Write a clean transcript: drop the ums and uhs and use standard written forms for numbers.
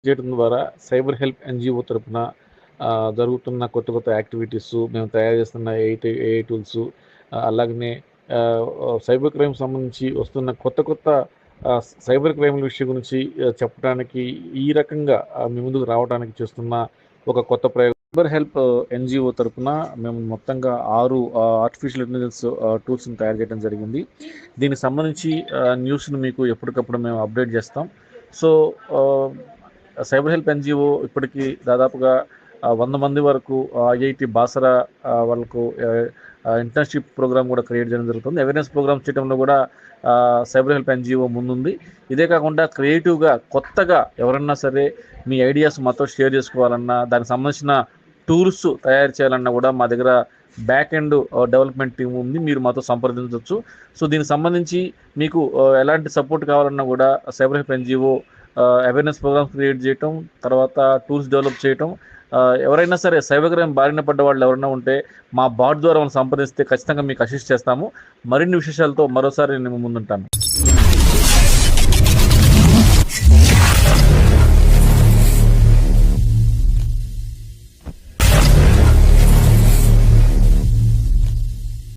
చేయడం ద్వారా cyber help NGO తరపున జరుగుతున్న కొత్త యాక్టివిటీస్, మేము తయారు చేస్తున్న ఏఐ టూల్స్, అలాగనే సైబర్ క్రైమ్ సంబంధించి వస్తున్న కొత్త సైబర్ క్రైమ్‌ల విషయం గురించి చెప్పడానికి ఈ రకంగా మీ ముందుకు రావడానికి చేస్తున్న ఒక కొత్త ప్రయోగం. సైబర్ హెల్ప్ ఎన్‌జీఓ తరపున మేము మొత్తంగా 6 ఆర్టిఫిషియల్ ఇంటెలిజెన్స్ టూల్స్‌ని తయారు చేయడం జరిగింది. దీనికి సంబంధించి న్యూస్‌ని మీకు ఎప్పటికప్పుడు మేము అప్డేట్ చేస్తాం. సో, సైబర్ హెల్ప్ ఎన్‌జీఓ ఇప్పటికి దాదాపుగా 100 మంది వరకు ఐఐటి బాసరా వాళ్ళకు ఇంటర్న్‌షిప్ ప్రోగ్రామ్ కూడా క్రియేట్ చేయడం జరుగుతుంది. అవేర్‌నెస్ ప్రోగ్రామ్స్ చేయడంలో కూడా సైబర్ హెల్ప్ ఎన్‌జీఓ ముందుంది. ఇదే కాకుండా క్రియేటివ్‌గా కొత్తగా ఎవరన్నా సరే మీ ఐడియాస్ మాతో షేర్ చేసుకోవాలన్నా, దానికి సంబంధించిన టూల్స్ తయారు చేయాలన్నా కూడా మా దగ్గర బ్యాక్ ఎండ్ డెవలప్మెంట్ టీమ్ ఉంది. మీరు మాతో సంప్రదించవచ్చు. సో, దీనికి సంబంధించి మీకు ఎలాంటి సపోర్ట్ కావాలన్నా కూడా cyber help NGO awareness programmes create చేయటం, తర్వాత టూల్స్ డెవలప్ చేయటం, ఎవరైనా సరే సైబర్ క్రైమ్ బారిన పడ్డ వాళ్ళు ఎవరైనా ఉంటే మా బాట్ ద్వారా మనం సంప్రదిస్తే ఖచ్చితంగా మీకు అసిస్ట్ చేస్తాము. మరిన్ని విశేషాలతో మరోసారి నేను ముందుంటాను.